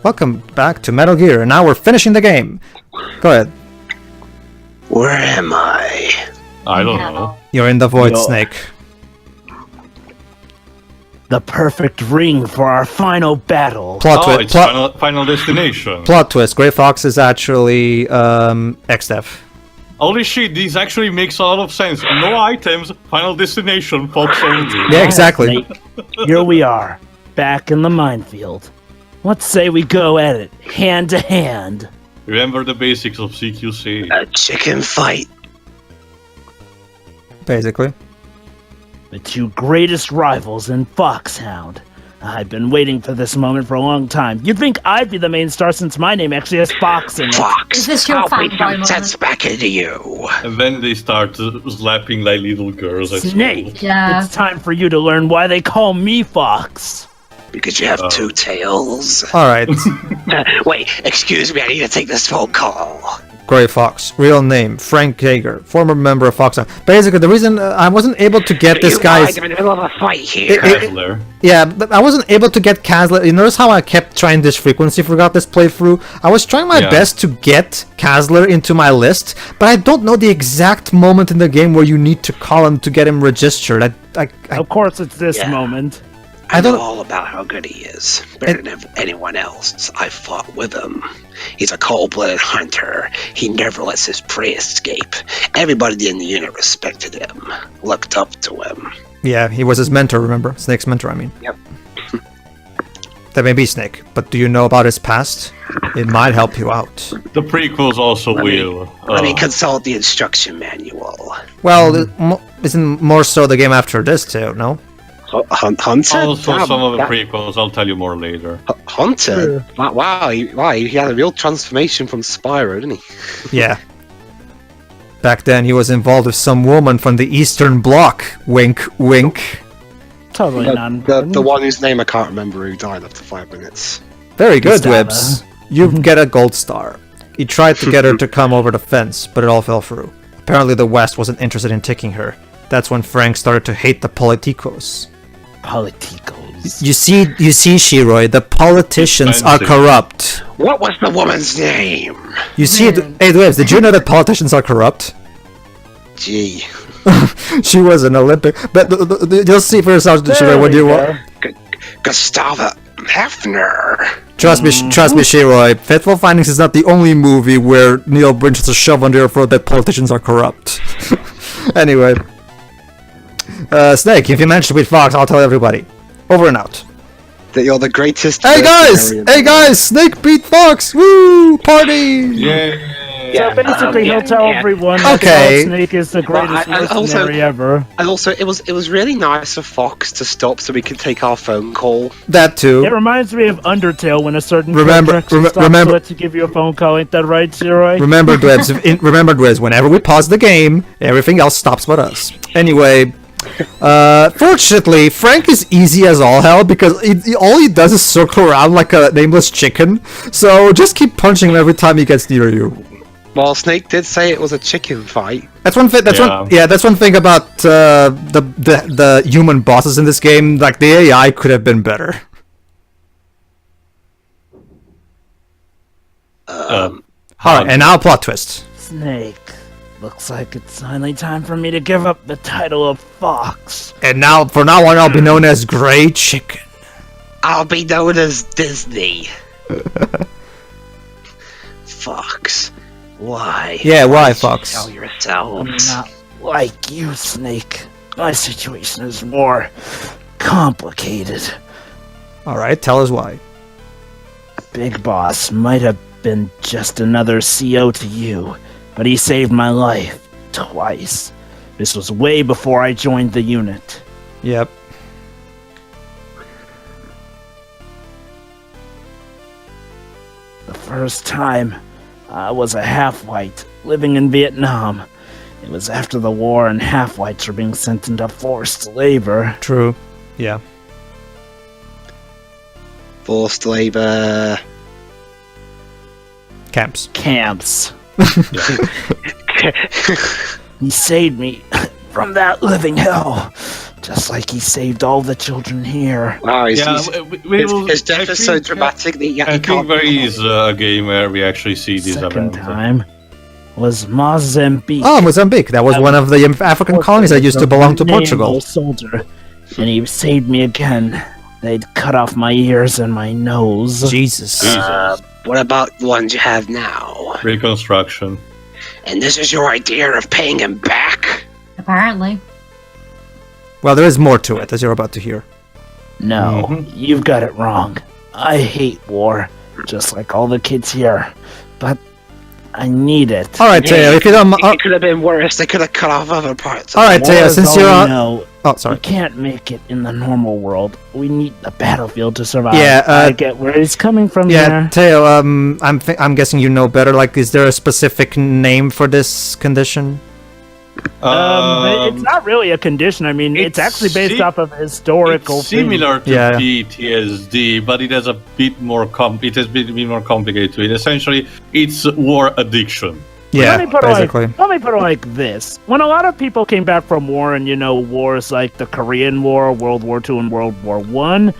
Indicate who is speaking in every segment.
Speaker 1: Welcome back to Metal Gear, and now we're finishing the game. Go ahead.
Speaker 2: Where am I?
Speaker 3: I don't know.
Speaker 1: You're in the void, Snake.
Speaker 4: The perfect ring for our final battle.
Speaker 1: Plot twist.
Speaker 3: Final destination.
Speaker 1: Plot twist. Grey Fox is actually XDev.
Speaker 3: Holy shit, this actually makes a lot of sense. No items, final destination, Fox only.
Speaker 1: Yeah, exactly.
Speaker 4: Snake. Here we are, back in the minefield. Let's say we go at it, hand to hand.
Speaker 3: Remember the basics of CQC.
Speaker 2: A chicken fight.
Speaker 1: Basically.
Speaker 4: The two greatest rivals in Foxhound. I've been waiting for this moment for a long time. You'd think I'd be the main star since my name actually has Fox in it.
Speaker 2: Fox,
Speaker 5: Is this your
Speaker 2: I'll
Speaker 5: fanboy
Speaker 2: beat some
Speaker 5: moment?
Speaker 2: sense back into you.
Speaker 3: And then they start slapping like little girls. I
Speaker 4: Snake,
Speaker 3: suppose.
Speaker 5: Yeah.
Speaker 4: it's time for you to learn why they call me Fox.
Speaker 2: Because you have two tails.
Speaker 1: Alright.
Speaker 2: Wait, excuse me, I need to take this phone call.
Speaker 1: Grey Fox. Real name, Frank Jaeger. Former member of Foxhound. Basically, the reason I wasn't able to get this guy's...
Speaker 2: I'm in the middle of a fight here.
Speaker 3: Kessler.
Speaker 1: Yeah, but I wasn't able to get Kazler. You notice how I kept trying this frequency throughout this playthrough? I was trying my best to get Kazler into my list, but I don't know the exact moment in the game where you need to call him to get him registered.
Speaker 4: Of course it's this
Speaker 2: Yeah.
Speaker 4: moment.
Speaker 2: I know
Speaker 1: don't-
Speaker 2: all about how good he is. Better than anyone else. I fought with him. He's a cold-blooded hunter. He never lets his prey escape. Everybody in the unit respected him. Looked up to him.
Speaker 1: Yeah, he was his mentor, remember? Snake's mentor, I mean.
Speaker 2: Yep.
Speaker 1: That may be Snake, but do you know about his past? It might help you out.
Speaker 3: The prequels also will.
Speaker 2: Let me consult the instruction manual.
Speaker 1: Well, isn't more so the game after this too, no?
Speaker 2: Hunter?
Speaker 3: Also, some of the prequels, I'll tell you more later.
Speaker 6: Hunter? Wow, he had a real transformation from Spyro, didn't he?
Speaker 1: Yeah. Back then, he was involved with some woman from the Eastern Bloc. Wink, wink.
Speaker 4: Totally not.
Speaker 6: The one whose name I can't remember who died after 5 minutes.
Speaker 1: Very good,
Speaker 4: Gustava.
Speaker 1: Wibs. You get a gold star. He tried to get her to come over the fence, but it all fell through. Apparently, the West wasn't interested in taking her. That's when Frank started to hate the politicos.
Speaker 4: Politicos.
Speaker 1: You see, Shiroi, the politicians are corrupt.
Speaker 2: What was the woman's name?
Speaker 1: You see, hey, Wibs, did you know that politicians are corrupt?
Speaker 6: Gee.
Speaker 1: She was an Olympic, but you'll see for yourself, Shiroi, when you want.
Speaker 2: Gustava Hefner.
Speaker 1: Trust me, Shiroi. Faithful Findings is not the only movie where Neil Brinch has a shove under your throat that politicians are corrupt. Anyway. Snake, if you manage to beat Fox, I'll tell everybody. Over and out.
Speaker 6: That you're the greatest.
Speaker 1: Hey guys!
Speaker 6: mercenary in
Speaker 1: Hey
Speaker 6: the world.
Speaker 1: guys! Snake beat Fox! Woo! Party!
Speaker 3: Yeah.
Speaker 4: So basically, he'll tell everyone that
Speaker 1: Okay.
Speaker 4: Snake is the greatest
Speaker 6: I also-
Speaker 4: mercenary ever.
Speaker 6: And also, it was really nice of Fox to stop so we could take our phone call.
Speaker 1: That
Speaker 4: It
Speaker 1: too.
Speaker 4: reminds me of Undertale when a certain
Speaker 1: Remember-
Speaker 4: contract stops
Speaker 1: remember-
Speaker 4: to let you give you a phone call. Ain't that right, Shiroi?
Speaker 1: Remember, Dwebs, whenever we pause the game, everything else stops but us. Anyway, fortunately, Frank is easy as all hell because all he does is circle around like a nameless chicken. So just keep punching him every time he gets near you.
Speaker 6: Well, Snake did say it was a chicken fight.
Speaker 1: That's one thing. That's one thing about the human bosses in this game. Like the AI could have been better. Alright, and now plot twist.
Speaker 4: Snake. Looks like it's finally time for me to give up the title of Fox.
Speaker 1: And now, for now on, I'll be known as Grey Chicken.
Speaker 2: I'll be known as Disney. Fox. Why?
Speaker 1: Yeah, why,
Speaker 2: did you
Speaker 1: Fox?
Speaker 2: Tell
Speaker 4: I'm
Speaker 2: yourselves.
Speaker 4: not like you, Snake. My situation is more complicated.
Speaker 1: Alright, tell us why.
Speaker 4: Big Boss might have been just another CO to you, but he saved my life twice. This was way before I joined the unit.
Speaker 1: Yep.
Speaker 4: The first time, I was a half-white living in Vietnam. It was after the war and half-whites were being sent into forced labor.
Speaker 1: True. Yeah.
Speaker 6: Forced labor.
Speaker 1: Camps.
Speaker 4: Camps. He saved me from that living hell Just like he saved all the children here.
Speaker 6: Wow, his death is so
Speaker 3: think,
Speaker 6: dramatic that he
Speaker 3: I think
Speaker 6: can't.
Speaker 3: there is a game where we actually see this
Speaker 4: Second
Speaker 3: event.
Speaker 4: time was Mozambique.
Speaker 1: Oh, Mozambique. That was one of the African colonies that used to belong to Portugal.
Speaker 4: Soldier, and he saved me again. They'd cut off my ears and my nose.
Speaker 1: Jesus.
Speaker 2: What about the ones you have now?
Speaker 3: Reconstruction.
Speaker 2: And this is your idea of paying him back?
Speaker 5: Apparently.
Speaker 1: Well, there is more to it, as you're about to hear.
Speaker 4: No, you've got it wrong. I hate war, just like all the kids here. But I need it.
Speaker 1: All right, Teo, if you don't...
Speaker 2: It could have been worse. They could have cut off other parts.
Speaker 1: all right, Teo,
Speaker 4: War is
Speaker 1: since
Speaker 4: all
Speaker 1: you're
Speaker 4: we
Speaker 1: on...
Speaker 4: know.
Speaker 1: Oh,
Speaker 4: We
Speaker 1: sorry.
Speaker 4: can't make it in the normal world. We need the battlefield to survive.
Speaker 1: Yeah,
Speaker 4: I get where he's coming from
Speaker 1: Yeah,
Speaker 4: there.
Speaker 1: Teo, I'm guessing you know better. Like, is there a specific name for this condition?
Speaker 4: It's not really a condition. I mean, it's actually based off of historical.
Speaker 3: It's similar to
Speaker 1: Yeah.
Speaker 3: PTSD, but it has a bit more it has been a bit more complicated to it. Essentially, it's war addiction.
Speaker 1: Yeah,
Speaker 4: Let me put
Speaker 1: basically.
Speaker 4: it like this: when a lot of people came back from war, and wars like the Korean War, World War II, and World War One,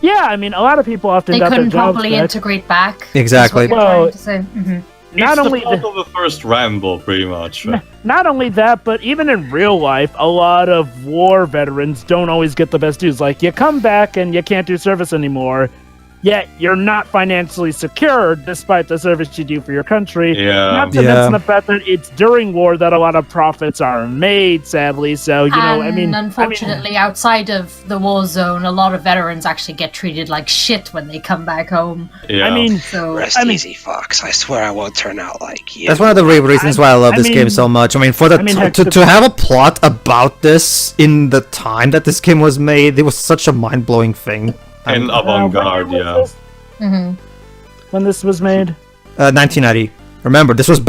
Speaker 4: yeah, I mean, a lot of people often
Speaker 5: They
Speaker 4: got their
Speaker 5: couldn't
Speaker 4: jobs
Speaker 5: properly
Speaker 4: back.
Speaker 5: integrate back.
Speaker 1: Exactly.
Speaker 5: Is what you're trying to say. Mhm.
Speaker 4: Not
Speaker 3: It's
Speaker 4: only
Speaker 3: the plot of the first Rambo, pretty much.
Speaker 4: Not only that, but even in real life, a lot of war veterans don't always get the best dues. Like, you come back and you can't do service anymore, yet you're not financially secure despite the service you do for your country.
Speaker 3: Yeah.
Speaker 4: Not to
Speaker 1: Yeah.
Speaker 4: mention the fact that it's during war that a lot of profits are made, sadly. So,
Speaker 5: Unfortunately, outside of the war zone, a lot of veterans actually get treated like shit when they come back home.
Speaker 3: Yeah.
Speaker 4: I mean,
Speaker 5: So
Speaker 2: Rest easy, Fox. I swear I won't turn out like you.
Speaker 1: That's one of the reasons why I love this game so much. I mean,
Speaker 4: heck,
Speaker 1: to have a plot about this in the time that this game was made, it was such a mind-blowing thing.
Speaker 3: and avant-garde, yeah.
Speaker 4: When this was made?
Speaker 1: 1990. Remember, this was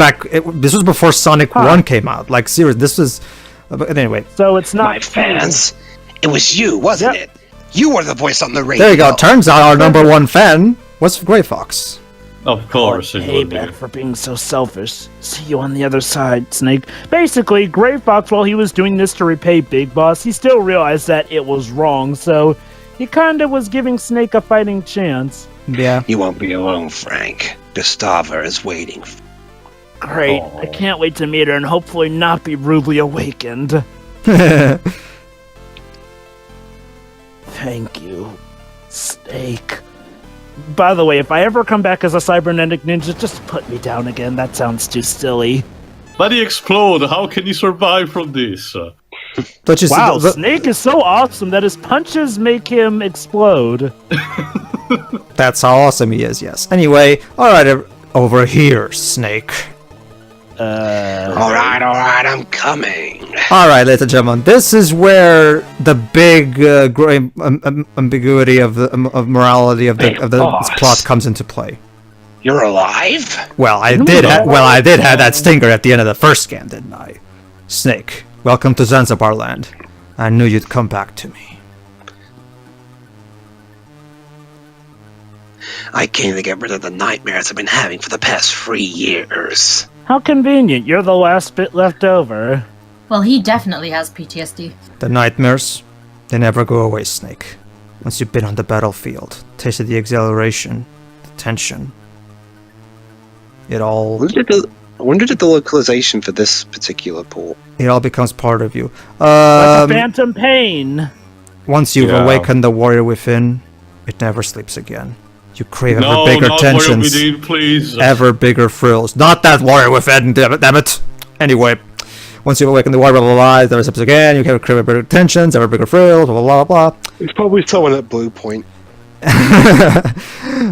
Speaker 1: this was before Sonic 1 came out. Like, seriously, this was... But anyway,
Speaker 4: So it's not...
Speaker 2: My fans. It was you, wasn't
Speaker 4: Yep.
Speaker 2: it? You were the voice on the radio.
Speaker 1: there you go. Turns out our number one fan was Grey Fox.
Speaker 3: Of course it would be.
Speaker 4: Payback for being so selfish. See you on the other side, Snake. Basically, Gray Fox, while he was doing this to repay Big Boss, he still realized that it was wrong, so he kinda was giving Snake a fighting chance.
Speaker 1: Yeah.
Speaker 2: You won't be alone, Frank. Gustava is waiting.
Speaker 4: Great. I can't wait to meet her and hopefully not be rudely awakened. Thank you, Snake. By the way, if I ever come back as a cybernetic ninja, just put me down again. That sounds too silly.
Speaker 3: Let it explode. How can you survive from this?
Speaker 1: Don't you see
Speaker 4: Wow,
Speaker 1: the-
Speaker 4: Snake is so awesome that his punches make him explode.
Speaker 1: That's how awesome he is, yes. Anyway, alright, over here, Snake.
Speaker 2: Alright, I'm coming.
Speaker 1: Alright, ladies and gentlemen, this is where the big gray ambiguity of morality of the
Speaker 2: boss.
Speaker 1: plot comes into play.
Speaker 2: You're alive?
Speaker 1: Well, I did have that stinger at the end of the first scan, didn't I? Snake, welcome to Zanzibar Land. I knew you'd come back to me.
Speaker 2: I came to get rid of the nightmares I've been having for the past 3 years.
Speaker 4: How convenient. You're the last bit left over.
Speaker 5: well, he definitely has PTSD.
Speaker 1: The nightmares, they never go away, Snake. Once you've been on the battlefield, tasted the exhilaration, the tension, it all
Speaker 6: I wonder did the localization for this particular port.
Speaker 1: becomes part of you.
Speaker 4: Like a phantom pain.
Speaker 1: Once you've
Speaker 3: Yeah.
Speaker 1: awakened the warrior within, it never sleeps again. You crave ever
Speaker 3: No,
Speaker 1: bigger
Speaker 3: not
Speaker 1: tensions,
Speaker 3: Warrior Within, please.
Speaker 1: ever bigger thrills. Not that warrior within, damn it. Anyway, once you've awakened the warrior, blah blah blah, it never sleeps again. You crave ever bigger tensions, ever bigger thrills, blah blah blah blah.
Speaker 6: It's probably someone at Blue Point.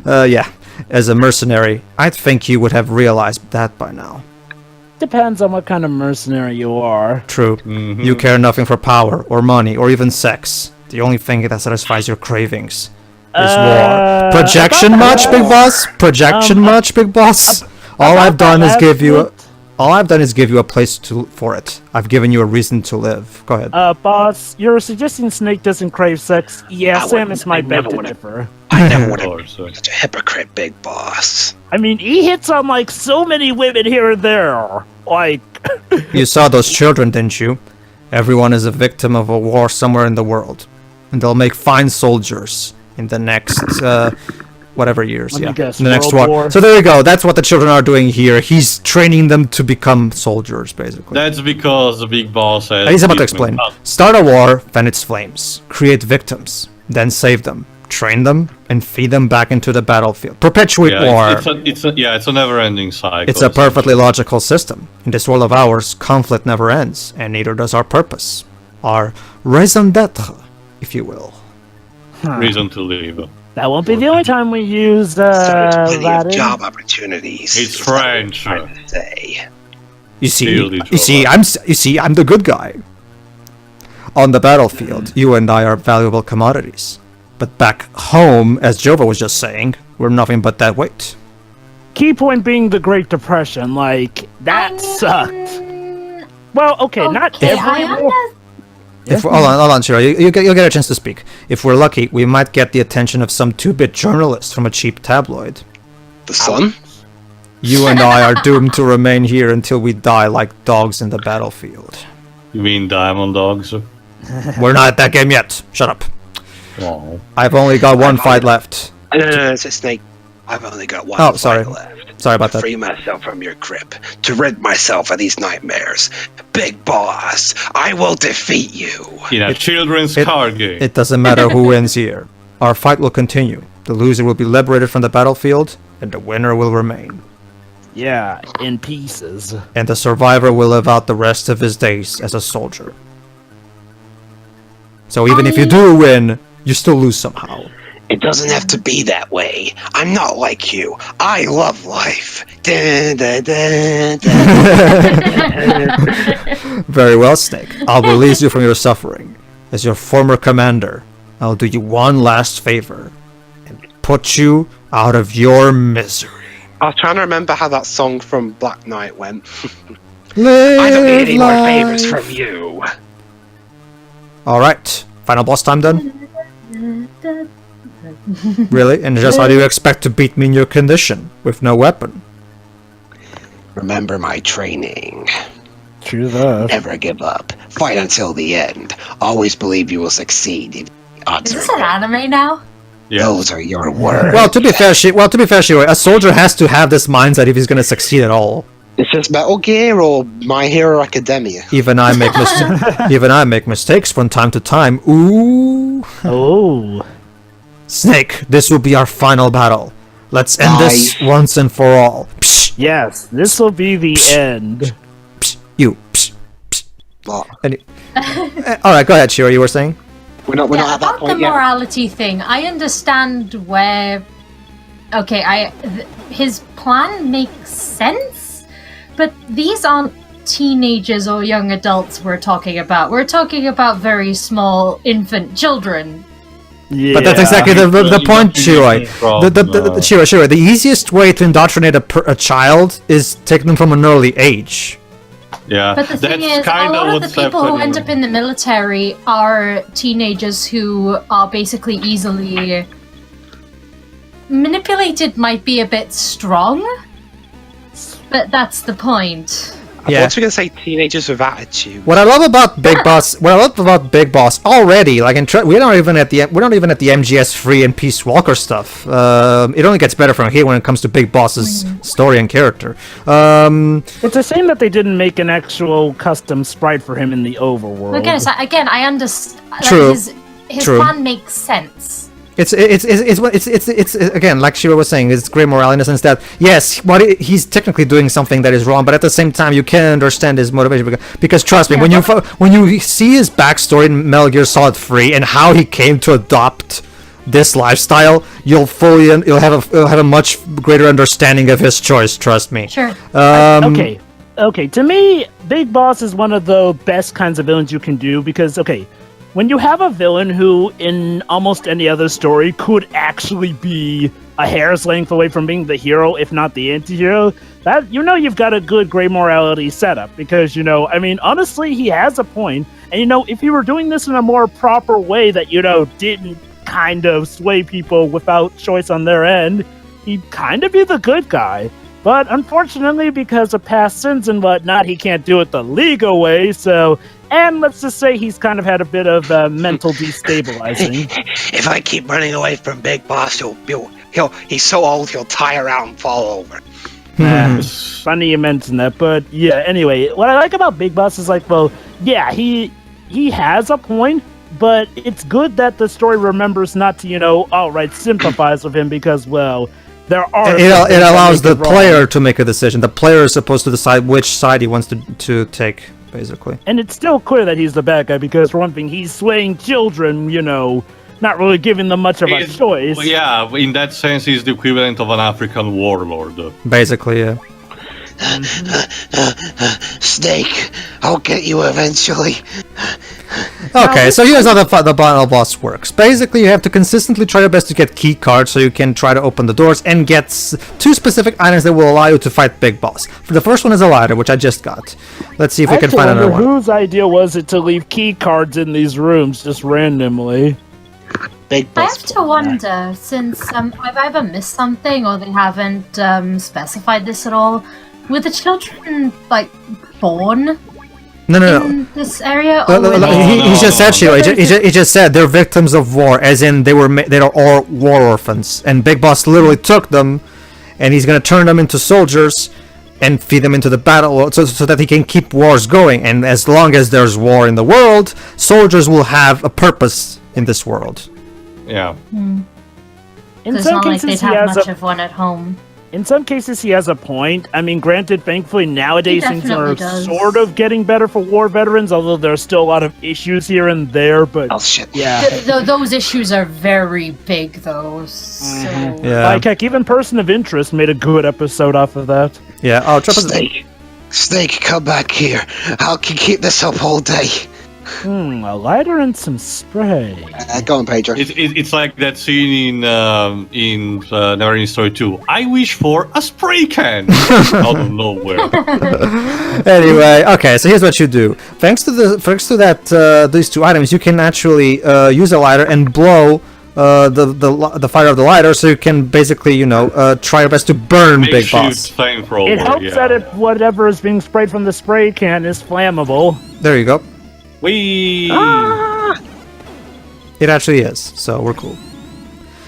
Speaker 1: Yeah. As a mercenary, I think you would have realized that by now.
Speaker 4: Depends on what kind of mercenary you are.
Speaker 1: True. You care nothing for power, or money, or even sex. The only thing that satisfies your cravings is war. Projection much, big boss? Projection much, big boss? All I've done is give you a place for it. I've given you a reason to live. Go ahead.
Speaker 4: Boss, you're suggesting Snake doesn't crave sex? Yeah,
Speaker 2: I
Speaker 4: Samus might beg
Speaker 2: never
Speaker 4: to
Speaker 2: would've-
Speaker 4: differ.
Speaker 2: I never would
Speaker 3: Of
Speaker 2: have
Speaker 3: course.
Speaker 2: been such a hypocrite, big boss.
Speaker 4: I mean, he hits on like so many women here and there. Like,
Speaker 1: You saw those children, didn't you? Everyone is a victim of a war somewhere in the world, and they'll make fine soldiers in the next whatever years.
Speaker 4: Let me guess,
Speaker 1: in the next
Speaker 4: World
Speaker 1: war.
Speaker 4: War.
Speaker 1: So there you go. That's what the children are doing here. He's training them to become soldiers, basically.
Speaker 3: That's because the big boss says...
Speaker 1: He's about to explain. Start a war, fan its flames. Create victims, then save them. Train them, and feed them back into the battlefield. Perpetuate war.
Speaker 3: It's a never-ending cycle.
Speaker 1: It's a perfectly logical system. In this world of ours, conflict never ends, and neither does our purpose. Our raison d'être, if you will.
Speaker 3: Reason to live.
Speaker 4: That won't be the only time we use
Speaker 2: There's plenty of
Speaker 4: Latin.
Speaker 2: job opportunities.
Speaker 3: It's
Speaker 2: is what I'm
Speaker 3: French.
Speaker 2: trying to say.
Speaker 1: You see, I'm the good guy. On the battlefield, you and I are valuable commodities. But back home, as Jova was just saying, we're nothing but that weight.
Speaker 4: Key point being the Great Depression. Like, that sucked. Well, okay, not every war.
Speaker 1: Hold on, Shira. You'll get a chance to speak. If we're lucky, we might get the attention of some two-bit journalist from a cheap tabloid.
Speaker 2: The sun?
Speaker 1: You and I are doomed to remain here until we die like dogs in the battlefield.
Speaker 3: You mean Diamond Dogs?
Speaker 1: We're not at that game yet. Shut up.
Speaker 3: Oh.
Speaker 1: I've only got one fight left.
Speaker 2: No, it's a snake. I've only got one
Speaker 1: Oh, sorry.
Speaker 2: fight left.
Speaker 1: Sorry about
Speaker 2: to
Speaker 1: that.
Speaker 2: free myself from your grip, to rid myself of these nightmares. Big boss, I will defeat you.
Speaker 3: In a children's card game.
Speaker 1: It doesn't matter who wins here. Our fight will continue. The loser will be liberated from the battlefield, and the winner will remain.
Speaker 4: Yeah, in pieces.
Speaker 1: And the survivor will live out the rest of his days as a soldier. So even if you do win, you still lose somehow.
Speaker 2: It doesn't have to be that way. I'm not like you. I love life. Dun, dun, dun, dun.
Speaker 1: Very well, Snake. I'll release you from your suffering. As your former commander, I'll do you one last favor and put you out of your misery.
Speaker 6: I was trying to remember how that song from Black Knight went.
Speaker 2: I don't need any more favors from you.
Speaker 1: Alright, final boss time done? Really? And just how do you expect to beat me in your condition, with no weapon?
Speaker 2: Remember my training.
Speaker 4: True that.
Speaker 2: Never give up. Fight until the end. Always believe you will succeed. If odds
Speaker 5: Is this
Speaker 2: are
Speaker 5: an anime now?
Speaker 3: Yeah.
Speaker 2: Those are your words.
Speaker 1: Well, to be fair, Shiro, a soldier has to have this mindset if he's going to succeed at all.
Speaker 6: It's just Metal Gear or My Hero Academia.
Speaker 1: Even I make mistakes from time to time. Ooh.
Speaker 4: Oh.
Speaker 1: Snake, this will be our final battle. Let's end this once and for all. Psh,
Speaker 4: Yes, this will be the end.
Speaker 1: psh, you. Psh, psh.
Speaker 6: What?
Speaker 1: Alright, go ahead, Shiro, you were saying?
Speaker 6: We're not at that
Speaker 5: About the
Speaker 6: point yet.
Speaker 5: morality thing, I understand where. Okay, his plan makes sense, but these aren't teenagers or young adults we're talking about. We're talking about very small infant children.
Speaker 4: Yeah.
Speaker 1: But that's exactly the point, Shiro.
Speaker 3: No.
Speaker 1: Shiro, the easiest way to indoctrinate a child is take them from an early age.
Speaker 3: Yeah,
Speaker 5: But the thing
Speaker 3: that's
Speaker 5: is, a
Speaker 3: kind
Speaker 5: lot
Speaker 3: of
Speaker 5: of the
Speaker 3: what's
Speaker 5: people who
Speaker 3: happening.
Speaker 5: end up in the military are teenagers who are basically easily manipulated. Might be a bit strong, but that's the point.
Speaker 6: I thought you were going to say teenagers with attitude.
Speaker 1: What I love about Big Boss already, like we're not even at the MGS free and Peace Walker stuff. It only gets better from here when it comes to Big Boss's story and character.
Speaker 4: It's a shame that they didn't make an actual custom sprite for him in the overworld.
Speaker 5: Again, I understand.
Speaker 1: True.
Speaker 5: His
Speaker 1: True.
Speaker 5: plan makes sense.
Speaker 1: It's again, like Shiro was saying, it's great morale in the sense that yes, he's technically doing something that is wrong, but at the same time you can understand his motivation because trust me, when you see his backstory in Metal Gear Solid 3 and how he came to adopt this lifestyle, you'll have a much greater understanding of his choice. Trust me.
Speaker 5: Sure.
Speaker 4: Okay. To me, Big Boss is one of the best kinds of villains you can do because when you have a villain who, in almost any other story, could actually be a hair's length away from being the hero, if not the anti-hero, that you've got a good gray morality setup. Because, honestly, he has a point. And, if he were doing this in a more proper way that, didn't kind of sway people without choice on their end, he'd kind of be the good guy. But unfortunately, because of past sins and whatnot, he can't do it the legal way, so... And let's just say he's kind of had a bit of mental destabilizing.
Speaker 2: If I keep running away from Big Boss, he's so old he'll tie around and fall over.
Speaker 4: Funny you mention that, but yeah, anyway, what I like about Big Boss is like, well, yeah, he has a point, but it's good that the story remembers not to, outright sympathize with him because, well, there are...
Speaker 1: It allows the player to make a decision. The player is supposed to decide which side he wants to take, basically.
Speaker 4: And it's still clear that he's the bad guy because, for one thing, he's slaying children, not really giving them much of a choice.
Speaker 3: Well, yeah, in that sense, he's the equivalent of an African warlord.
Speaker 1: Basically, yeah.
Speaker 2: Snake, I'll get you eventually.
Speaker 1: Okay, so here's how the final boss works. Basically, you have to consistently try your best to get key cards so you can try to open the doors and get 2 specific items that will allow you to fight Big Boss. The first one is a ladder, which I just got. Let's see if we can find another one.
Speaker 4: Whose idea was it to leave key cards in these rooms just randomly?
Speaker 2: Big
Speaker 5: I
Speaker 2: Boss.
Speaker 5: have to wonder, since I've either missed something or they haven't specified this at all, were the children, born
Speaker 1: No.
Speaker 5: in this area? Or
Speaker 1: He just said, Sheila. He just said they're victims of war, as in they are all war orphans, and Big Boss literally took them, and he's gonna turn them into soldiers and feed them into the battle, so that he can keep wars going. And as long as there's war in the world, soldiers will have a purpose in this world.
Speaker 3: Yeah.
Speaker 5: It's not like they'd have much of one at home.
Speaker 4: In some cases, he has a point. I mean, granted, thankfully, nowadays things are sort of getting better for war veterans, although there's still a lot of issues here and there, but...
Speaker 2: Oh, shit.
Speaker 4: Yeah.
Speaker 5: Those issues are very big, though, so...
Speaker 1: Yeah.
Speaker 4: Like, heck, even Person of Interest made a good episode off of that.
Speaker 1: Yeah. Oh,
Speaker 2: Snake, come back here. I can keep this up all day.
Speaker 4: A lighter and some spray.
Speaker 6: Go on, Pedro.
Speaker 3: It's like that scene in Neverending Story 2. I wish for a spray can out of nowhere.
Speaker 1: Anyway, okay, so here's what you do. Thanks to that these 2 items, you can actually use a lighter and blow the fire of the lighter, so you can basically try your best to burn Big Boss.
Speaker 4: It helps that if whatever is being sprayed from the spray can is flammable.
Speaker 1: There you go.
Speaker 3: Whee!
Speaker 1: It actually is, so we're cool.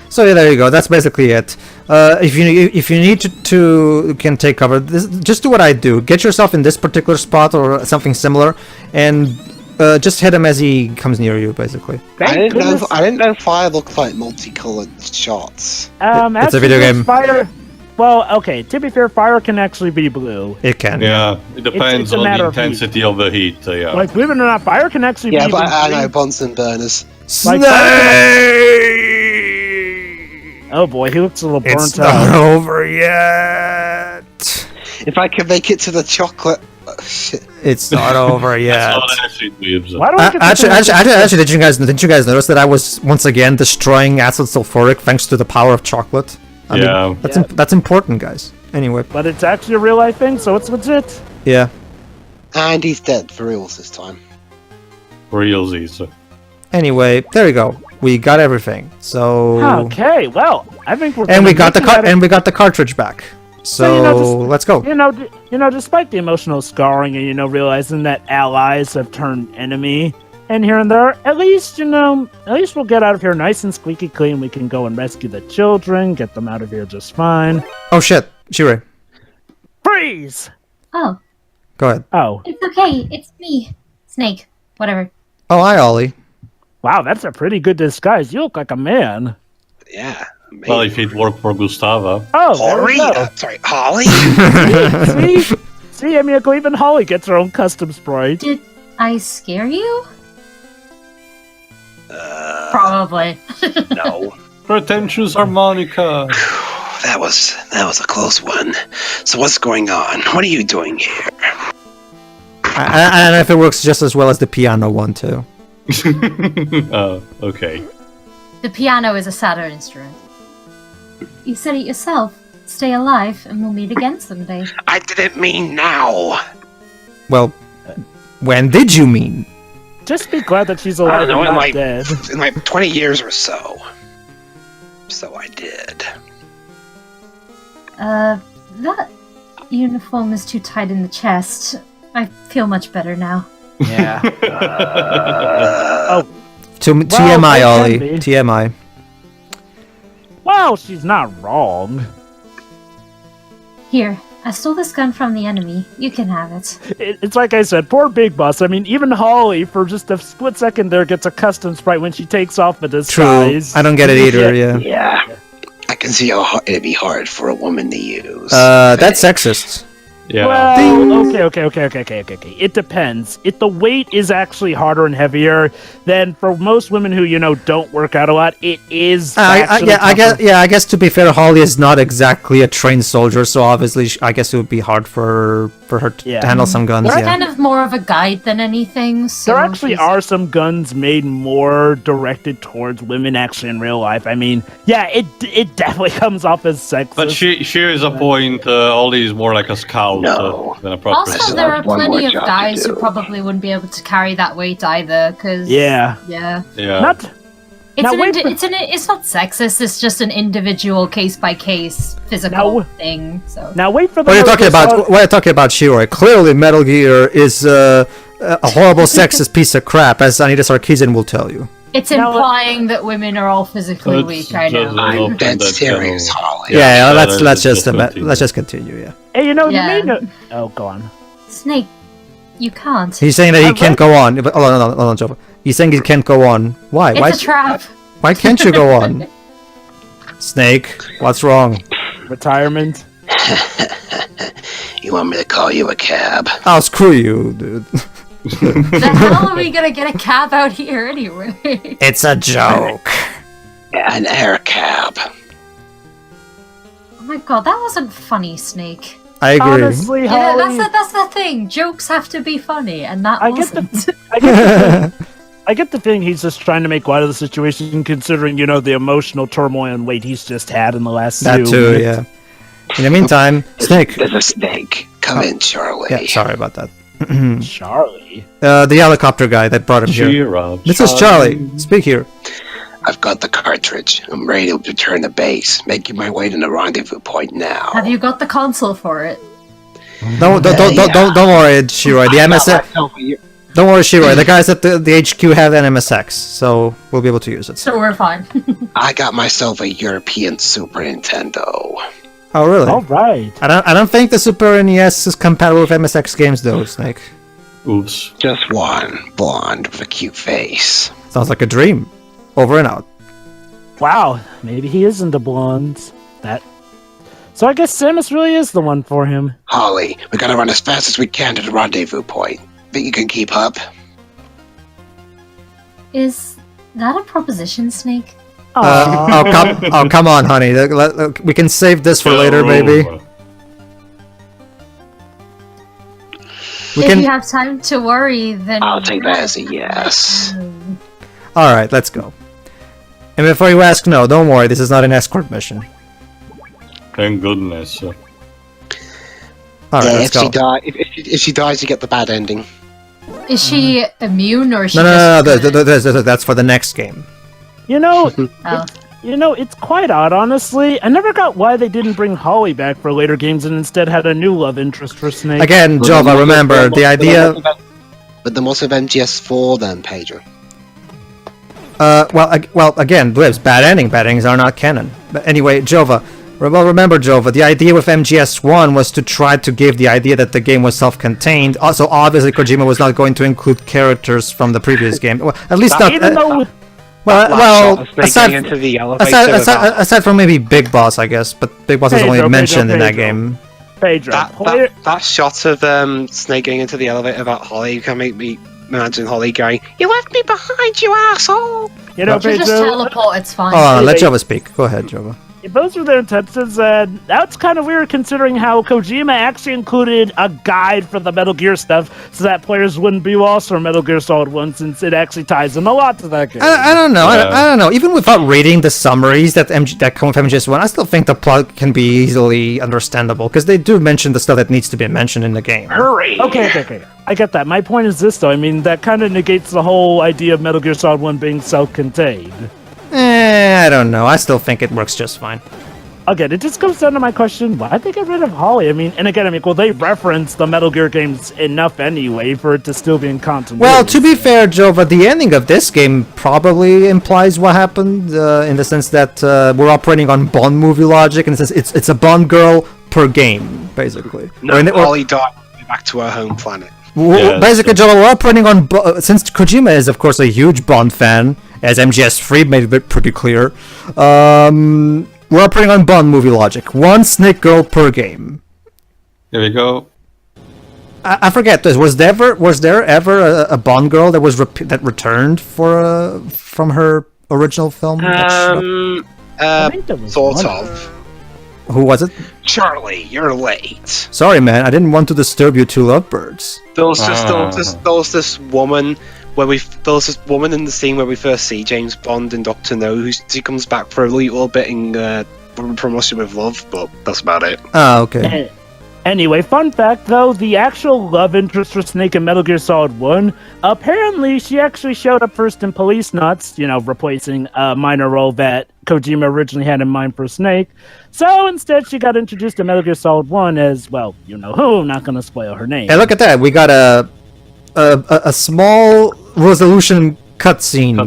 Speaker 1: So yeah, there you go. That's basically it. If you need to you can take cover. Just do what I do. Get yourself in this particular spot or something similar, and just hit him as he comes near you. Basically.
Speaker 6: I didn't know fire looked like multicolored shots.
Speaker 1: It's a video game.
Speaker 4: Fire. Well, okay. To be fair, fire can actually be blue.
Speaker 1: It can.
Speaker 3: Yeah, it depends on the intensity of the heat. Yeah.
Speaker 4: Like, believe it or not, fire can actually be.
Speaker 6: Yeah, but I know Bunsen burners.
Speaker 1: Snake!
Speaker 4: Oh boy, he looks a little burnt out.
Speaker 1: It's not over yet.
Speaker 6: If I can make it to the chocolate. Shit.
Speaker 1: It's not over yet.
Speaker 4: Why don't we
Speaker 1: actually, didn't you guys notice that I was once again destroying acid sulfuric thanks to the power of chocolate? I mean, that's important, guys. Anyway.
Speaker 4: But it's actually a real life thing, so it's legit.
Speaker 1: Yeah.
Speaker 6: And he's dead for reals this time.
Speaker 3: For realsies.
Speaker 1: Anyway, there you go. We got everything. So.
Speaker 4: Okay, well, I think we're.
Speaker 1: And we got the cartridge back. So let's go.
Speaker 4: Despite the emotional scarring and realizing that allies have turned enemy. And here and there, at least we'll get out of here nice and squeaky clean. We can go and rescue the children, get them out of here just fine.
Speaker 1: Oh shit, Shirei.
Speaker 4: Freeze!
Speaker 5: Oh.
Speaker 1: Go ahead.
Speaker 4: Oh.
Speaker 5: It's okay, it's me. Snake. Whatever.
Speaker 1: Oh, hi, Ollie.
Speaker 4: Wow, that's a pretty good disguise. You look like a man.
Speaker 2: Yeah. Maybe.
Speaker 3: Well, if it worked for Gustava.
Speaker 4: Oh,
Speaker 2: Holly? Sorry, Holly?
Speaker 4: See, Amico, even Holly gets her own custom sprite.
Speaker 5: Did I scare you? Probably.
Speaker 2: No.
Speaker 3: Pretentious harmonica.
Speaker 2: That was a close one. So what's going on? What are you doing here?
Speaker 1: I don't know if it works just as well as the piano one too.
Speaker 3: Oh, okay.
Speaker 5: The piano is a sadder instrument. You said it yourself. Stay alive, and we'll meet again someday.
Speaker 2: I didn't mean now.
Speaker 1: Well, when did you mean?
Speaker 4: Just be glad that she's alive and not dead.
Speaker 2: In like 20 years or so. So I did.
Speaker 5: uniform is too tight in the chest. I feel much better now.
Speaker 4: Yeah.
Speaker 1: TMI,
Speaker 4: it can
Speaker 1: Ollie.
Speaker 4: be.
Speaker 1: TMI.
Speaker 4: Well, she's not wrong.
Speaker 5: Here, I stole this gun from the enemy. You can have it.
Speaker 4: It's like I said, poor Big Boss. I mean, even Holly, for just a split second there, gets a custom sprite when she takes off the
Speaker 1: True.
Speaker 4: disguise.
Speaker 1: I don't get it either, yeah.
Speaker 2: Yeah. I can see how it'd be hard for a woman to use.
Speaker 1: That's sexist.
Speaker 3: Yeah.
Speaker 4: Well, okay. It depends. If the weight is actually harder and heavier, then for most women who don't work out a lot, it is.
Speaker 1: I guess to be fair, Holly is not exactly a trained soldier, so obviously, I guess it would be hard for her to handle some guns.
Speaker 5: They're
Speaker 1: Yeah.
Speaker 5: kind of more of a guide than anything. So
Speaker 4: There actually are some guns made more directed towards women actually in real life. I mean, yeah, it definitely comes off as sexist.
Speaker 3: But she is a point. Ollie is more like a scout than a proper.
Speaker 5: Also, there are
Speaker 2: one more
Speaker 5: plenty of
Speaker 2: job to
Speaker 5: guys who
Speaker 2: do.
Speaker 5: probably wouldn't be able to carry that weight either. Because
Speaker 4: Yeah.
Speaker 5: yeah.
Speaker 4: Not.
Speaker 5: It's
Speaker 4: Now, wait
Speaker 5: it's not sexist. It's just an individual case by case physical
Speaker 4: Now-
Speaker 5: thing. So
Speaker 4: Now wait for the.
Speaker 1: What are you talking
Speaker 4: Metal Gear
Speaker 1: about? What are you talking about, Shiroi? Clearly, Metal Gear is a horrible sexist piece of crap, as Anita Sarkeesian will tell you.
Speaker 5: it's
Speaker 4: Now,
Speaker 5: implying that women are all physically weak. I know.
Speaker 2: I'm dead serious, Holly.
Speaker 1: Yeah,
Speaker 3: let's
Speaker 1: let's just
Speaker 3: continue.
Speaker 1: let's just continue. Yeah.
Speaker 4: Hey,
Speaker 5: Yeah.
Speaker 4: you may know. Oh, go on.
Speaker 5: Snake, you can't.
Speaker 1: He's saying that he can't go on. But, hold on, Jova. He's saying he can't go on. Why?
Speaker 5: It's a trap.
Speaker 1: Why can't you go on? Snake, what's wrong?
Speaker 4: Retirement.
Speaker 2: You want me to call you a cab?
Speaker 1: Oh, screw you, dude.
Speaker 5: The hell are we gonna get a cab out here anyway?
Speaker 1: It's a joke.
Speaker 2: An air cab.
Speaker 5: Oh my god, that wasn't funny, Snake.
Speaker 1: I agree.
Speaker 4: Honestly,
Speaker 5: Yeah,
Speaker 4: Holly,
Speaker 5: that's the thing. Jokes have to be funny, and that
Speaker 4: I get
Speaker 5: wasn't.
Speaker 4: I get the feeling he's just trying to make light of the situation, considering the emotional turmoil and weight he's just had in the last
Speaker 1: That too, yeah. In the meantime, Snake.
Speaker 2: There's a snake. Come in, Charlie.
Speaker 1: Yeah, sorry about that.
Speaker 4: Charlie.
Speaker 1: The helicopter guy that brought him here.
Speaker 3: Cheer up.
Speaker 1: This is Charlie. Speak here.
Speaker 2: I've got the cartridge. I'm ready to return to base. Making my way to the rendezvous point now.
Speaker 5: Have you got the console for it?
Speaker 1: Don't worry, Shiroi. The MSX. Don't worry, Shiroi. The guys at the HQ have an MSX, so we'll be able to use it.
Speaker 5: So we're fine.
Speaker 2: I got myself a European Super Nintendo.
Speaker 1: Oh, really?
Speaker 4: All right.
Speaker 1: I don't think the Super NES is compatible with MSX games, though, Snake.
Speaker 3: Oops.
Speaker 2: Just one, blonde with a cute face.
Speaker 1: Sounds like a dream. Over and out.
Speaker 4: Wow. Maybe he is into blondes. So I guess Samus really is the one for him.
Speaker 2: Holly, we gotta run as fast as we can to the rendezvous point. Think you can keep up?
Speaker 5: Is that a proposition, Snake?
Speaker 1: Come on, honey. We can save this for later, maybe.
Speaker 5: If you have time to worry, then
Speaker 2: I'll take that as a yes.
Speaker 1: All right, let's go. And before you ask, no, don't worry. This is not an escort mission.
Speaker 3: Thank goodness.
Speaker 1: All right, let's go.
Speaker 6: If she dies, you get the bad ending.
Speaker 5: Is she immune or is she
Speaker 1: No.
Speaker 5: just...
Speaker 1: That's for the next game.
Speaker 5: Oh.
Speaker 4: It's quite odd, honestly. I never got why they didn't bring Holly back for later games and instead had a new love interest for Snake.
Speaker 1: Again, Jova, remember the idea.
Speaker 6: But the most of MGS4 then, Pedro.
Speaker 1: Well, again, Blibs, bad ending. Bad endings are not canon. But anyway, Jova. Well, remember, Jova, the idea with MGS1 was to try to give the idea that the game was self-contained. Also, obviously, Kojima was not going to include characters from the previous game. Well, at least not.
Speaker 4: Even though...
Speaker 1: aside from maybe Big Boss, I guess, but Big Boss is only mentioned in that game.
Speaker 4: Pedro,
Speaker 6: That shot of Snake getting into the elevator about Holly can make me imagine Holly going, "You left me behind, you asshole!"
Speaker 5: Just
Speaker 4: Pedro...
Speaker 5: teleport, it's fine.
Speaker 1: Hold on, let Jova speak. Go ahead, Jova.
Speaker 4: If those were their intentions, that's kind of weird considering how Kojima actually included a guide for the Metal Gear stuff so that players wouldn't be lost from Metal Gear Solid 1 since it actually ties in a lot to that game.
Speaker 1: I don't know. I don't know. Even without reading the summaries that come with MGS1, I still think the plot can be easily understandable because they do mention the stuff that needs to be mentioned in the game.
Speaker 2: Hurry!
Speaker 4: Okay. I get that. My point is this, though. I mean, that kind of negates the whole idea of Metal Gear Solid 1 being self-contained.
Speaker 1: I don't know. I still think it works just fine.
Speaker 4: again, it just comes down to my question: why'd they get rid of Holly? I mean, well, they reference the Metal Gear games enough anyway for it to still be in continuity.
Speaker 1: Well, to be fair, Joe, but the ending of this game probably implies what happened in the sense that we're operating on Bond movie logic, and it says it's a Bond girl per game, basically.
Speaker 6: No, Holly died back to her home planet.
Speaker 1: Basically, Joe, we're operating on since Kojima is, of course, a huge Bond fan, as MGS3 made it pretty clear. We're operating on Bond movie logic. One Snake Girl per game.
Speaker 3: There we go.
Speaker 1: I forget this. Was there ever a Bond girl that was that returned from her original film?
Speaker 4: I think there was
Speaker 6: Sort
Speaker 4: one.
Speaker 6: of.
Speaker 1: Who was it?
Speaker 2: Charlie, you're late.
Speaker 1: Sorry, man. I didn't want to disturb you two lovebirds.
Speaker 6: There was this woman in the scene where we first see James Bond and Dr. No, she comes back for a little bit in Promotion with Love, but that's about it.
Speaker 1: Ah, okay.
Speaker 4: Anyway, fun fact though, the actual love interest for Snake in Metal Gear Solid 1, apparently she actually showed up first in Police Nuts, replacing a minor role that Kojima originally had in mind for Snake. So instead she got introduced to Metal Gear Solid 1 as, well, you know who, I'm not gonna spoil her name.
Speaker 1: Hey, look at that. We got a small resolution cutscene.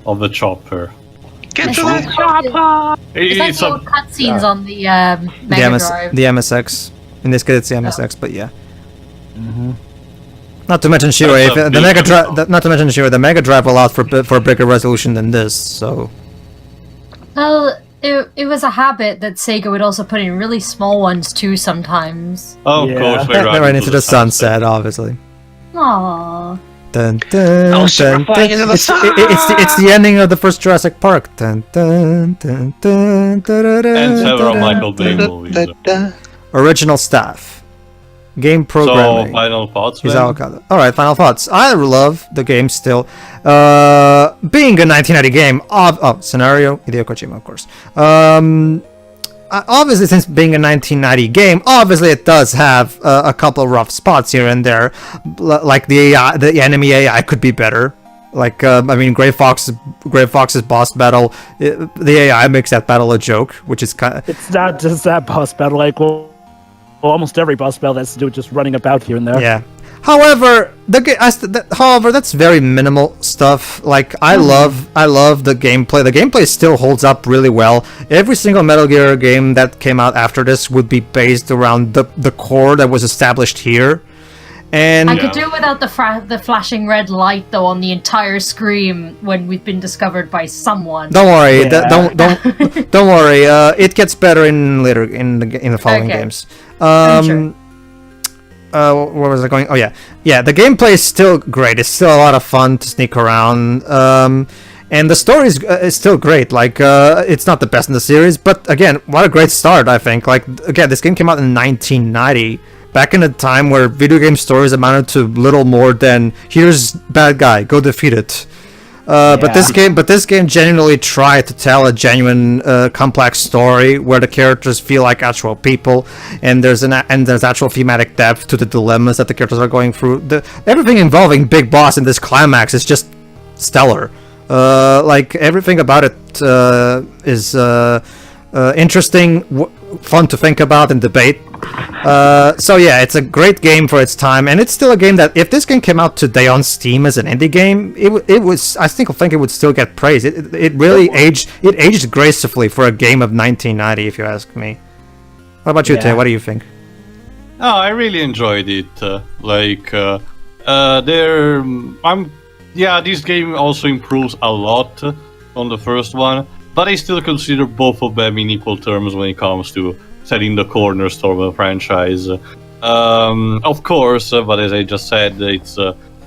Speaker 3: Of the chopper.
Speaker 2: Get to the chopper!
Speaker 5: It's like little cutscenes on the Mega Drive.
Speaker 1: The MSX. In this case, it's the MSX, but yeah. Not to mention Shiro, the Mega Drive. Not to mention Shiro, the Mega Drive allowed for a bigger resolution than this. So.
Speaker 5: Well, it was a habit that Sega would also put in really small ones too sometimes.
Speaker 3: Oh, of course, we're
Speaker 1: right into the sunset, obviously.
Speaker 5: Aww.
Speaker 1: Dun, dun,
Speaker 2: Oh,
Speaker 1: dun, dun.
Speaker 2: into the sun.
Speaker 1: It's the ending of the first Jurassic Park. Dun, dun, dun, dun, dun, dun,
Speaker 3: And several
Speaker 1: dun,
Speaker 3: Michael Bay
Speaker 1: dun,
Speaker 3: movies.
Speaker 1: dun, dun. Original staff. Game
Speaker 3: So,
Speaker 1: programming.
Speaker 3: final thoughts,
Speaker 1: All
Speaker 3: man?
Speaker 1: right, final thoughts. I love the game still. Being a 1990 game, scenario, Hideo Kojima, of course. Obviously, since being a 1990 game, obviously it does have a couple of rough spots here and there. Like the enemy AI could be better. Like, Gray Fox's boss battle, the AI makes that battle a joke, which is kind of...
Speaker 4: It's not just that boss battle, like, well, almost every boss battle has to do with just running about here and there.
Speaker 1: Yeah. However, that's very minimal stuff. Like, I love the gameplay. The gameplay still holds up really well. Every single Metal Gear game that came out after this would be based around the core that was established here. And
Speaker 5: I could do without the flashing red light though on the entire screen when we've been discovered by someone.
Speaker 1: don't worry,
Speaker 4: Yeah.
Speaker 1: don't worry. It gets better in the following
Speaker 5: Okay.
Speaker 1: games.
Speaker 5: I'm sure.
Speaker 1: Where was I going? Oh yeah. The gameplay is still great. It's still a lot of fun to sneak around. And the story is still great. Like, it's not the best in the series, but again, what a great start, I think. Like, again, this game came out in 1990, back in a time where video game stories amounted to little more than, here's bad guy, go defeat it. But this game genuinely tried to tell a genuine, complex story where the characters feel like actual people, and there's actual thematic depth to the dilemmas that the characters are going through. Everything involving Big Boss in this climax is just stellar. Like, everything about it is interesting, fun to think about and debate. So yeah, it's a great game for its time, and it's still a game that if this game came out today on Steam as an indie game, I think it would still get praise. It really aged gracefully for a game of 1990, if you ask me. What about you, Tay? What do you think?
Speaker 3: Oh, I really enjoyed it. This game also improves a lot on the first one, but I still consider both of them in equal terms when it comes to setting the cornerstone of the franchise. Of course, but as I just said, it's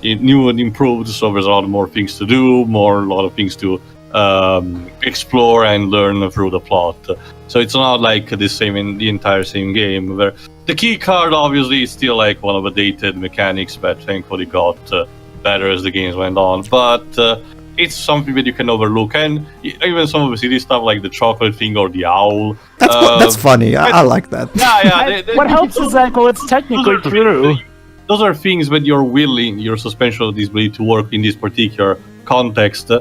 Speaker 3: new and improved, so there's a lot more things to do, a lot of things to explore and learn through the plot. So it's not like the entire same game. Where the key card obviously is still like one of the dated mechanics, but thankfully got better as the games went on. But it's something that you can overlook, and even some of the silly stuff like the chocolate thing or the owl.
Speaker 1: That's funny. I like that.
Speaker 3: Yeah.
Speaker 4: What helps is that, well, it's technically true.
Speaker 3: Those are things that you're willing, your suspension of disbelief to work in this particular context.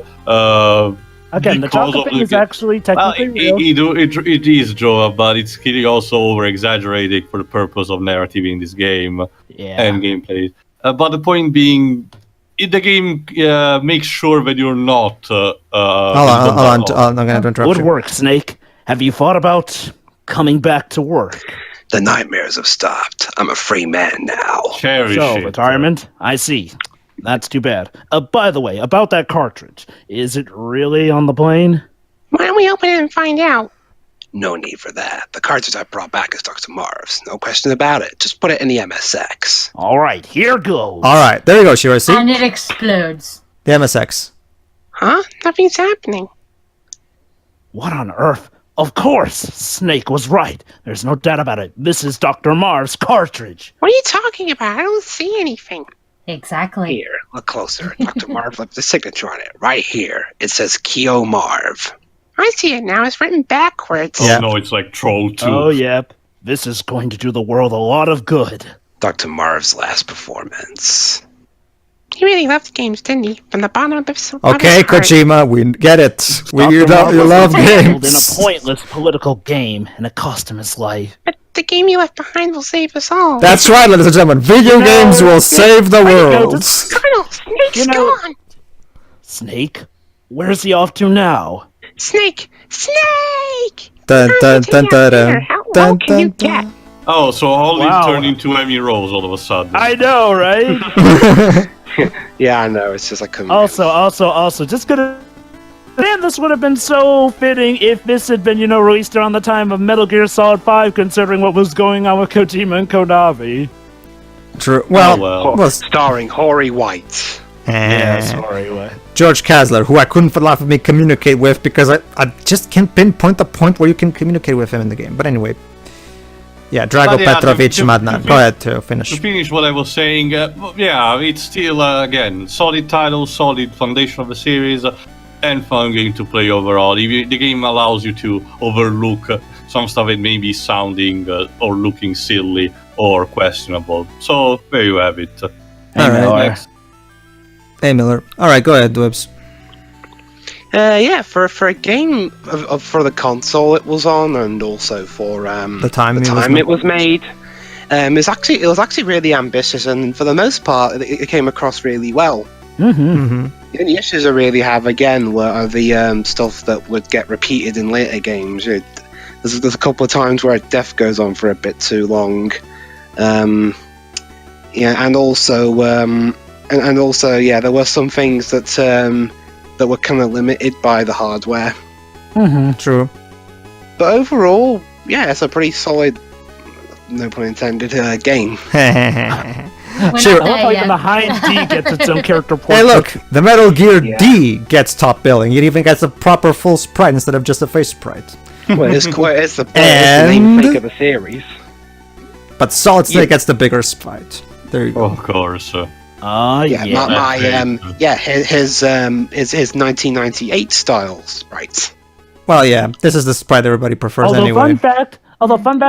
Speaker 4: Again, the
Speaker 3: Because
Speaker 4: chocolate
Speaker 3: of
Speaker 4: thing is actually technically real.
Speaker 3: it is, Joe, but it's getting also over-exaggerated for the purpose of narrative in this game
Speaker 4: Yeah.
Speaker 3: and gameplay. But the point being, the game makes sure that you're not...
Speaker 1: Hold on, I'm going to interrupt
Speaker 4: Good
Speaker 1: you.
Speaker 4: work, Snake. Have you thought about coming back to work?
Speaker 2: The nightmares have stopped. I'm a free man now.
Speaker 3: Cherish
Speaker 4: So,
Speaker 3: it.
Speaker 4: retirement? I see. That's too bad. By the way, about that cartridge, is it really on the plane?
Speaker 6: Why don't we open it and find out?
Speaker 2: No need for that. The cartridge I brought back is Dr. Marv's. No question about it. Just put it in the MSX.
Speaker 4: All right, here goes.
Speaker 1: All right, there you go, Shiro. See?
Speaker 5: And it explodes.
Speaker 1: The MSX.
Speaker 6: Huh? Nothing's happening.
Speaker 4: What on earth? Of course, Snake was right. There's no doubt about it. This is Dr. Marv's cartridge.
Speaker 6: What are you talking about? I don't see anything.
Speaker 5: Exactly.
Speaker 2: Here, look closer. Dr. Marv left the signature on it. Right here. It says Kyo Marv.
Speaker 6: I see it now. It's written backwards.
Speaker 3: Oh
Speaker 1: Yeah.
Speaker 3: no, it's like Troll 2.
Speaker 4: Oh, yep. This is going to do the world a lot of good.
Speaker 2: Dr. Marv's last performance.
Speaker 6: He really loved the games, didn't he? From the bottom of his
Speaker 1: Okay,
Speaker 6: heart.
Speaker 1: Kojima, we get it. You
Speaker 4: Dr. Marv
Speaker 1: love
Speaker 4: was involved
Speaker 1: games.
Speaker 4: in a pointless political game, and it cost him his life.
Speaker 6: But the game you left behind will save us all.
Speaker 1: That's right, ladies and gentlemen. Video games will save the
Speaker 4: you go,
Speaker 1: world.
Speaker 4: just-
Speaker 6: Colonel, Snake's
Speaker 4: You know-
Speaker 6: gone.
Speaker 4: Snake? Where's he off to now?
Speaker 6: Snake! Snake!
Speaker 1: Dun, dun, dun, dun, dun,
Speaker 6: How low
Speaker 1: dun,
Speaker 6: can you
Speaker 1: dun,
Speaker 6: get?
Speaker 1: dun.
Speaker 3: Oh, so Holly's
Speaker 4: Wow.
Speaker 3: turned into Emmy Rose all of a sudden.
Speaker 4: I know, right?
Speaker 6: Yeah, I know. It's just like
Speaker 4: Also, just gonna. Man, this would have been so fitting if this had been, released around the time of Metal Gear Solid 5, considering what was going on with Kojima and Konami.
Speaker 1: True. Well,
Speaker 3: well.
Speaker 1: well,
Speaker 6: starring Hoary White.
Speaker 4: Sorry, what?
Speaker 1: George Kasler, who I couldn't for the life of me communicate with because I just can't pinpoint the point where you can communicate with him in the game. But anyway. Yeah, Drago
Speaker 3: But yeah,
Speaker 1: Petrovic
Speaker 3: to-
Speaker 1: Madna.
Speaker 3: to-
Speaker 1: Go ahead to finish.
Speaker 3: To finish what I was saying, yeah, it's still, again, solid title, solid foundation of the series, and fun game to play overall. The game allows you to overlook some stuff that may be sounding or looking silly or questionable. So, there you have it.
Speaker 1: Alright.
Speaker 3: Next.
Speaker 1: Hey, Miller. Alright, go ahead, Dwebs.
Speaker 6: Yeah, for a game for the console it was on, and also for
Speaker 1: The time
Speaker 6: it was made. It was actually really ambitious, and for the most part, it came across really well.
Speaker 4: Mm-hmm.
Speaker 6: The only issues I really have again are the stuff that would get repeated in later games. There's a couple of times where death goes on for a bit too long. Yeah, and also there were some things that were kind of limited by the hardware.
Speaker 4: Mm-hmm.
Speaker 1: True.
Speaker 6: But overall, yeah, it's a pretty solid, no pun intended, game.
Speaker 5: We're
Speaker 1: Sure.
Speaker 5: not
Speaker 4: I love how
Speaker 5: there
Speaker 4: even the
Speaker 5: yet.
Speaker 4: high D gets its own character portrait.
Speaker 1: Hey, look, the Metal Gear
Speaker 6: Yeah.
Speaker 1: D gets top billing. It even gets a proper full sprite instead of just a face sprite.
Speaker 6: Well, it's the
Speaker 1: And-
Speaker 6: namesake of the series.
Speaker 1: But Solid Snake gets the bigger sprite. There you go.
Speaker 3: Of course.
Speaker 6: Yeah,
Speaker 4: yeah.
Speaker 6: his 1998 styles, right?
Speaker 1: Well, yeah, this is the sprite everybody prefers
Speaker 4: Although
Speaker 1: anyway.
Speaker 4: fun fact,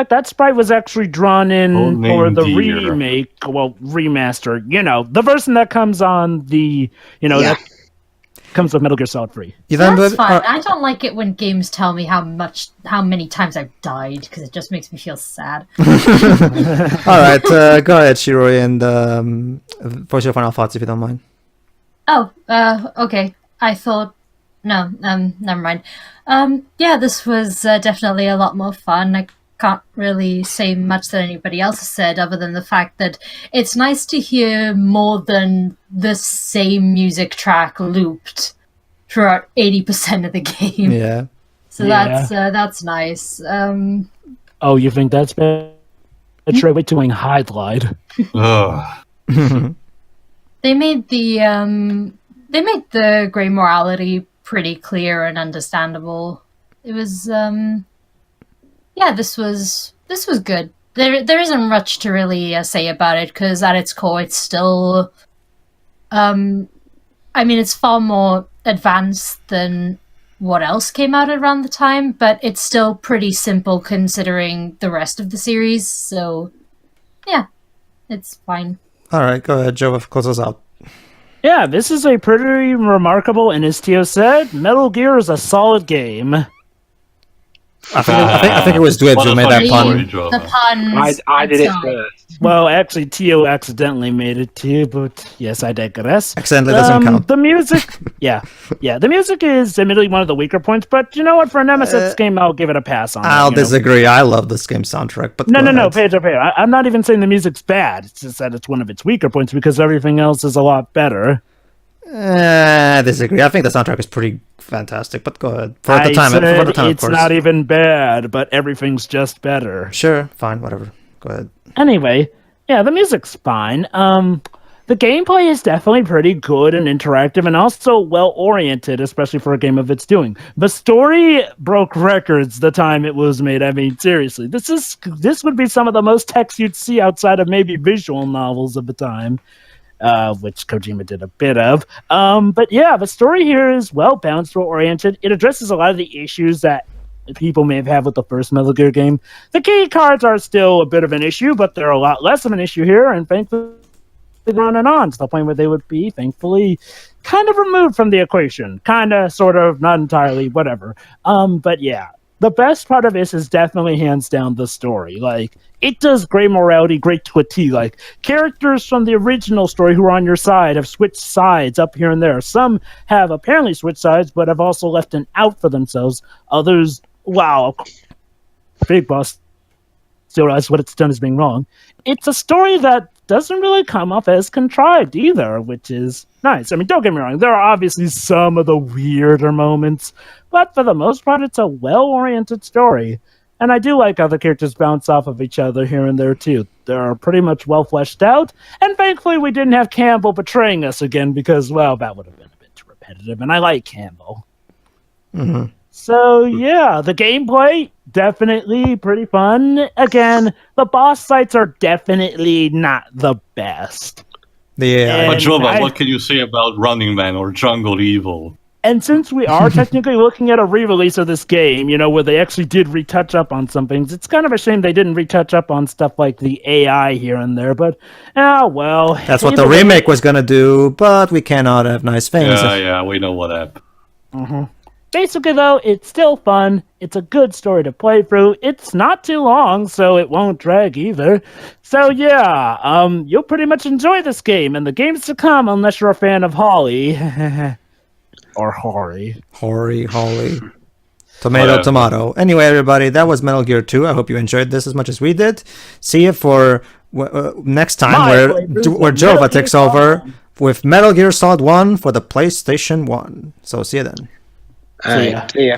Speaker 4: that sprite was actually drawn in
Speaker 3: Oh,
Speaker 4: for the
Speaker 3: dear.
Speaker 4: remaster. The version that comes on the, that comes with Metal Gear Solid 3.
Speaker 1: You done
Speaker 5: That's
Speaker 1: with-
Speaker 5: fine. I don't like it when games tell me how many times I've died, because it just makes me feel sad.
Speaker 1: Alright, go ahead, Shiroi, and voice your final thoughts if you don't mind.
Speaker 5: Oh, okay. I thought, no, never mind. Yeah, this was definitely a lot more fun. I can't really say much that anybody else has said, other than the fact that it's nice to hear more than the same music track looped throughout 80% of the game.
Speaker 1: Yeah.
Speaker 5: So
Speaker 4: Yeah.
Speaker 5: that's nice.
Speaker 4: Oh, you think that's bad? Try wait till Highlight.
Speaker 3: Ugh.
Speaker 5: They made the gray morality pretty clear and understandable. It was this was good. There isn't much to really say about it, because at its core it's still it's far more advanced than what else came out around the time, but it's still pretty simple considering the rest of the series, so yeah, it's fine.
Speaker 1: Alright, go ahead, Joe, close us out.
Speaker 4: Yeah, this is a pretty remarkable, and as Tio said, Metal Gear is a solid game.
Speaker 1: I think it was Dwebs who made that pun.
Speaker 5: The puns.
Speaker 6: I did it
Speaker 5: sorry.
Speaker 6: first.
Speaker 4: Well, actually, Tio accidentally made it too, but yes, I digress.
Speaker 1: Accidentally doesn't count.
Speaker 4: The music, the music is admittedly one of the weaker points, but you know what? For a Nemesis game, I'll give it a pass on that,
Speaker 1: I'll
Speaker 4: you know?
Speaker 1: disagree. I love this game's soundtrack, but
Speaker 4: No,
Speaker 1: go
Speaker 4: no,
Speaker 1: ahead.
Speaker 4: Pedro. I'm not even saying the music's bad. It's just that it's one of its weaker points because everything else is a lot better.
Speaker 1: I disagree. I think the soundtrack is pretty fantastic, but go ahead. For the time, of
Speaker 4: it's
Speaker 1: course.
Speaker 4: not even bad, but everything's just better.
Speaker 1: Sure, fine, whatever. Go ahead.
Speaker 4: Anyway, yeah, the music's fine. The gameplay is definitely pretty good and interactive and also well-oriented, especially for a game of its doing. The story broke records the time it was made. I mean, seriously, this would be some of the most text you'd see outside of maybe visual novels of the time. Which Kojima did a bit of. But yeah, the story here is well-balanced, well-oriented. It addresses a lot of the issues that people may have had with the first Metal Gear game. The key cards are still a bit of an issue, but they're a lot less of an issue here, and thankfully on and on to the point where they would be, thankfully, kind of removed from the equation. Kind of, sort of, not entirely, whatever. But yeah, the best part of this is definitely hands down the story. Like, it does great morality, great to a T. Like, characters from the original story who are on your side have switched sides up here and there. Some have apparently switched sides, but have also left an out for themselves. Others, wow, Big Boss still realizes what it's done is being wrong. It's a story that doesn't really come off as contrived either, which is nice. I mean, don't get me wrong, there are obviously some of the weirder moments, but for the most part, it's a well-oriented story. And I do like how the characters bounce off of each other here and there, too. They're pretty much well fleshed out, and thankfully we didn't have Campbell betraying us again, because, well, that would have been a bit too repetitive, and I like Campbell.
Speaker 1: Mm-hmm.
Speaker 4: So, yeah, the gameplay, definitely pretty fun. Again, the boss fights are definitely not the best.
Speaker 1: Yeah.
Speaker 3: But
Speaker 4: And
Speaker 3: Jova, what can you say about Running Man or Jungle Evil?
Speaker 4: And since we are technically looking at a re-release of this game, you know, where they actually did retouch up on some things, it's kind of a shame they didn't retouch up on stuff like the AI here and there, but, well.
Speaker 1: That's what the remake was gonna do, but we cannot have nice things.
Speaker 3: Yeah, we know what happened.
Speaker 4: Mm-hmm. Basically, though, it's still fun. It's a good story to play through. It's not too long, so it won't drag either. So, yeah, you'll pretty much enjoy this game, and the games to come, unless you're a fan of Holly. Or Hori.
Speaker 1: Holly. Tomato. Anyway, everybody, that was Metal Gear 2. I hope you enjoyed this as much as we did. See you for next time where Jova takes over with Metal Gear Solid 1 for the PlayStation 1. So see you then.
Speaker 6: All right. See ya.